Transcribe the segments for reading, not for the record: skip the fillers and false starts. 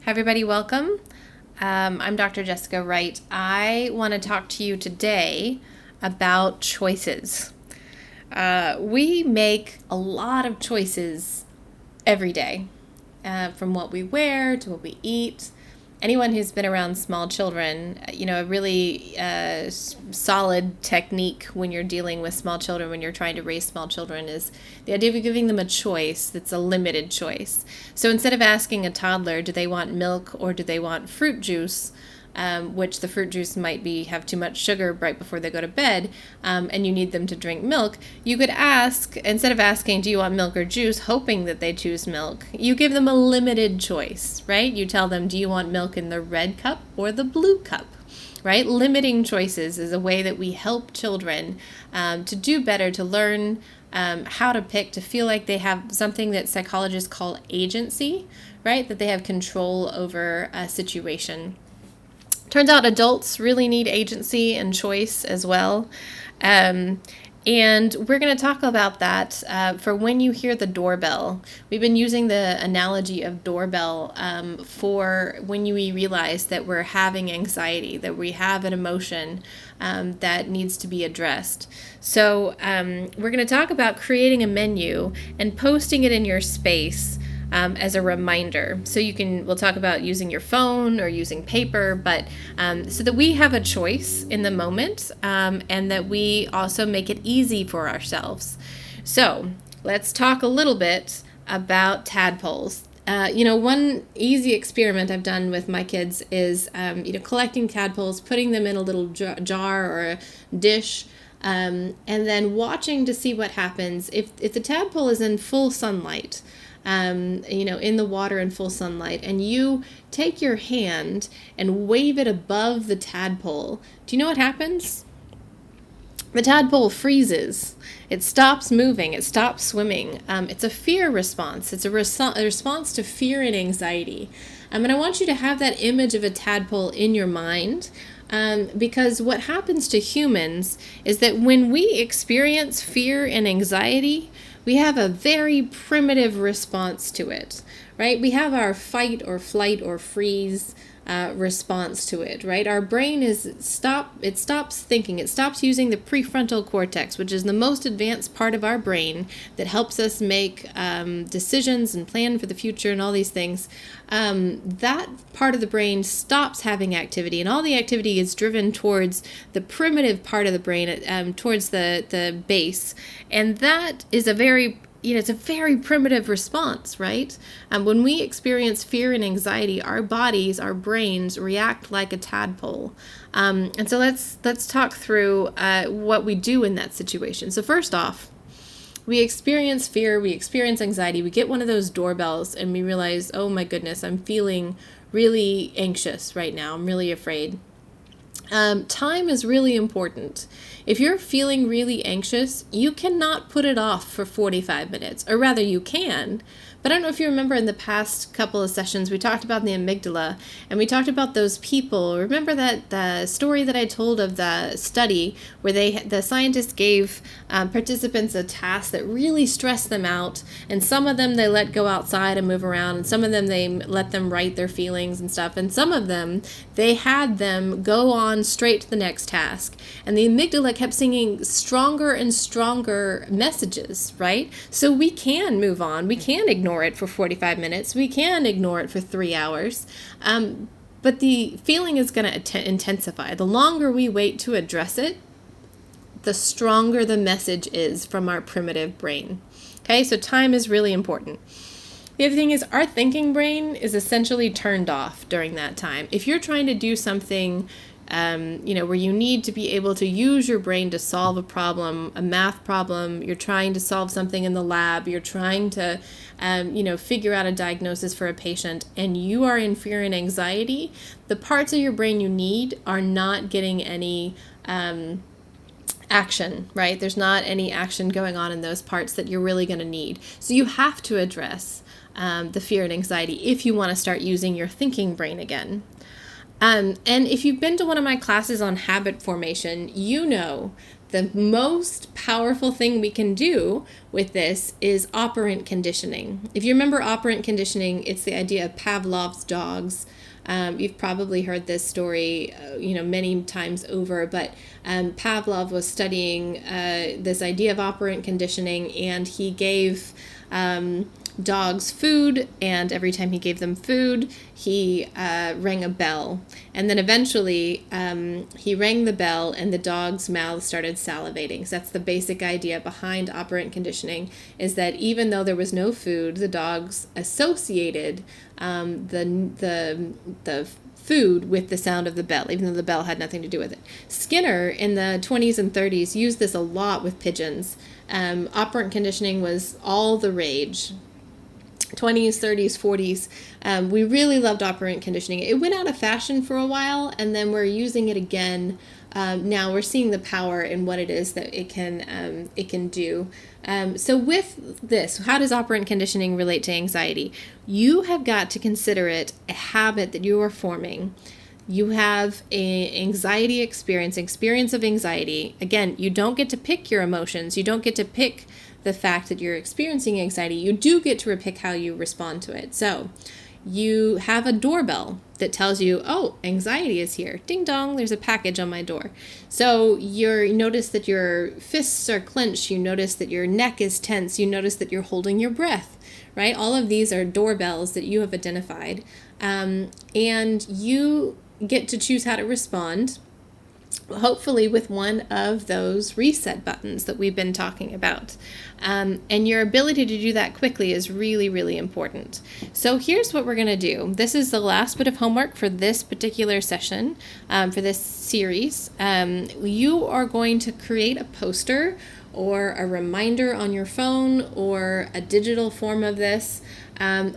Hi, everybody. Welcome. I'm Dr. Jessica Wright. I want to talk to you today about choices. We make a lot of choices every day, from what we wear to what we eat. Anyone who's been around small children, a really solid technique when you're dealing with small children, when you're trying to raise small children, is the idea of giving them a choice that's a limited choice. So instead of asking a toddler, do they want milk or do they want fruit juice, which the fruit juice might have too much sugar right before they go to bed, and you need them to drink milk, you could ask, instead of asking, do you want milk or juice, hoping that they choose milk, you give them a limited choice, right? You tell them, do you want milk in the red cup or the blue cup? Right? Limiting choices is a way that we help children to do better, to learn how to pick, to feel like they have something that psychologists call agency, right? That they have control over a situation. Turns out adults really need agency and choice as well. And we're going to talk about that for when you hear the doorbell. We've been using the analogy of doorbell for when we realize that we're having anxiety, that we have an emotion that needs to be addressed. So we're going to talk about creating a menu and posting it in your space as a reminder. So we'll talk about using your phone or using paper, but so that we have a choice in the moment, and that we also make it easy for ourselves. So let's talk a little bit about tadpoles. One easy experiment I've done with my kids is, collecting tadpoles, putting them in a little jar or a dish, and then watching to see what happens if the tadpole is in full sunlight. In the water in full sunlight, and you take your hand and wave it above the tadpole. Do you know what happens? The tadpole freezes. It stops moving. It stops swimming. It's a fear response. It's a response to fear and anxiety. And I want you to have that image of a tadpole in your mind. Because what happens to humans is that when we experience fear and anxiety, we have a very primitive response to it, right? We have our fight or flight or freeze response to it, right? Our brain stops thinking. It stops using the prefrontal cortex, which is the most advanced part of our brain that helps us make decisions and plan for the future and all these things. That part of the brain stops having activity, and all the activity is driven towards the primitive part of the brain, towards the base. And that is it's a very primitive response, right? When we experience fear and anxiety, our bodies, our brains react like a tadpole. And so let's talk through what we do in that situation. So first off, we experience fear, we experience anxiety, we get one of those doorbells and we realize, oh my goodness, I'm feeling really anxious right now. I'm really afraid. Time is really important. If you're feeling really anxious, you cannot put it off for 45 minutes, or rather you can. But I don't know if you remember in the past couple of sessions, we talked about the amygdala, and we talked about those people. Remember that the story that I told of the study where the scientists gave participants a task that really stressed them out, and some of them they let go outside and move around, and some of them they let them write their feelings and stuff, and some of them they had them go on straight to the next task. And the amygdala kept singing stronger and stronger messages, right? So we can move on. We can ignore it for 45 minutes. We can ignore it for 3 hours. But the feeling is going to intensify. The longer we wait to address it, the stronger the message is from our primitive brain. Okay, so time is really important. The other thing is our thinking brain is essentially turned off during that time. If you're trying to do something where you need to be able to use your brain to solve a problem, a math problem, you're trying to solve something in the lab, you're trying to, figure out a diagnosis for a patient, and you are in fear and anxiety, the parts of your brain you need are not getting any action, right? There's not any action going on in those parts that you're really going to need. So you have to address the fear and anxiety if you want to start using your thinking brain again. And if you've been to one of my classes on habit formation, you know the most powerful thing we can do with this is operant conditioning. If you remember operant conditioning, it's the idea of Pavlov's dogs. You've probably heard this story, many times over, but Pavlov was studying this idea of operant conditioning, and he gave dogs food, and every time he gave them food, he rang a bell. And then eventually he rang the bell and the dog's mouths started salivating. So that's the basic idea behind operant conditioning, is that even though there was no food, the dogs associated the food with the sound of the bell, even though the bell had nothing to do with it. Skinner in the 20s and 30s used this a lot with pigeons. Operant conditioning was all the rage. 20s, 30s, 40s. We really loved operant conditioning. It went out of fashion for a while, and then we're using it again. Now we're seeing the power in what it is that it can do. So with this, how does operant conditioning relate to anxiety? You have got to consider it a habit that you are forming. You have an anxiety experience of anxiety. Again, you don't get to pick your emotions. You don't get to pick the fact that you're experiencing anxiety. You do get to pick how you respond to it. So you have a doorbell that tells you, oh, anxiety is here. Ding dong, there's a package on my door. So you notice that your fists are clenched. You notice that your neck is tense. You notice that you're holding your breath, right? All of these are doorbells that you have identified. And you get to choose how to respond, hopefully with one of those reset buttons that we've been talking about. And your ability to do that quickly is really, really important. So here's what we're going to do. This is the last bit of homework for this particular session, for this series. You are going to create a poster or a reminder on your phone or a digital form of this,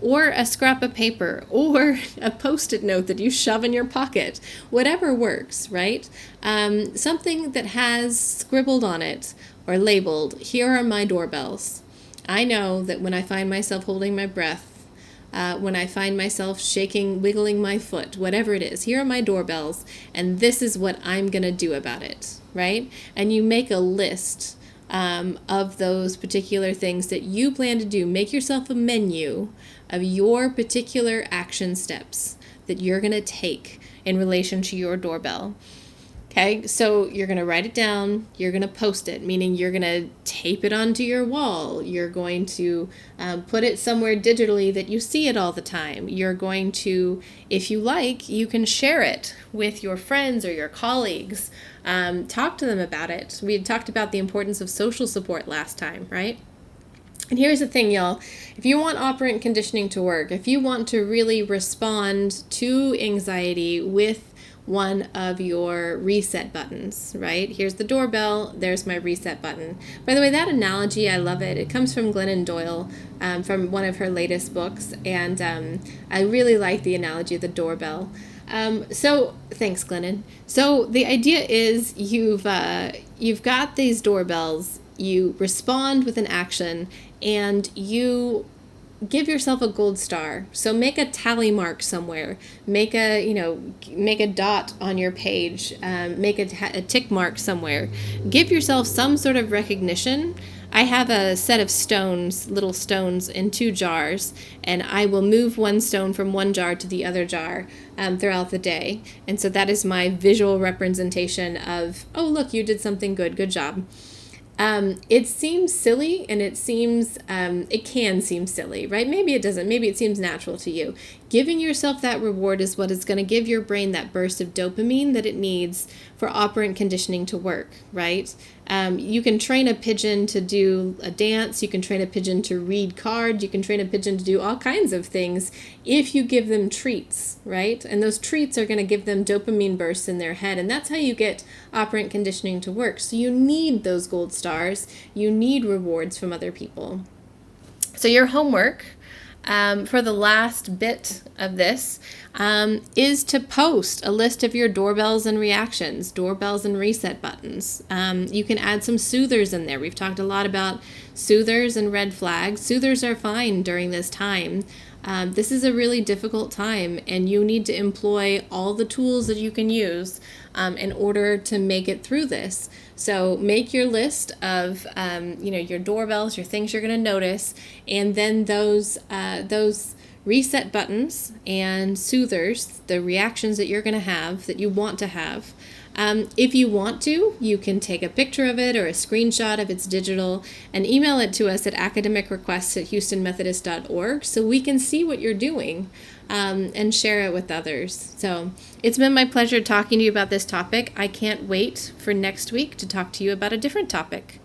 or a scrap of paper or a Post-it note that you shove in your pocket, whatever works, right? Something that has scribbled on it or labeled, here are my doorbells. I know that when I find myself holding my breath, when I find myself shaking, wiggling my foot, whatever it is, here are my doorbells, and this is what I'm going to do about it, right? And you make a list of those particular things that you plan to do. Make yourself a menu of your particular action steps that you're going to take in relation to your doorbell. Okay, so you're going to write it down, you're going to post it, meaning you're going to tape it onto your wall, you're going to put it somewhere digitally that you see it all the time. You're going to, if you like, you can share it with your friends or your colleagues. Talk to them about it. We had talked about the importance of social support last time, right? And here's the thing, y'all. If you want operant conditioning to work, if you want to really respond to anxiety with one of your reset buttons, right? Here's the doorbell, there's my reset button. By the way, that analogy, I love it. It comes from Glennon Doyle, from one of her latest books, and I really like the analogy of the doorbell. So thanks, Glennon. So the idea is you've got these doorbells, you respond with an action, and you give yourself a gold star. So make a tally mark somewhere. Make a dot on your page. Make a tick mark somewhere. Give yourself some sort of recognition. I have a set of stones, little stones in 2 jars, and I will move one stone from one jar to the other jar throughout the day. And so that is my visual representation of, oh, look, you did something good. Good job. It seems silly, and it can seem silly, right? Maybe it doesn't. Maybe it seems natural to you. Giving yourself that reward is what is going to give your brain that burst of dopamine that it needs for operant conditioning to work, right? You can train a pigeon to do a dance. You can train a pigeon to read cards. You can train a pigeon to do all kinds of things if you give them treats, right? And those treats are going to give them dopamine bursts in their head. And that's how you get operant conditioning to work. So you need those gold stars. You need rewards from other people. So your homework for the last bit of this is to post a list of your doorbells and reactions, doorbells and reset buttons. You can add some soothers in there. We've talked a lot about soothers and red flags. Soothers are fine during this time. This is a really difficult time, and you need to employ all the tools that you can use in order to make it through this. So make your list of your doorbells, your things you're going to notice, and then those reset buttons and soothers, the reactions that you're going to have, that you want to have. If you want to, you can take a picture of it or a screenshot if it's digital and email it to us at academicrequests@houstonmethodist.org so we can see what you're doing and share it with others. So it's been my pleasure talking to you about this topic. I can't wait for next week to talk to you about a different topic.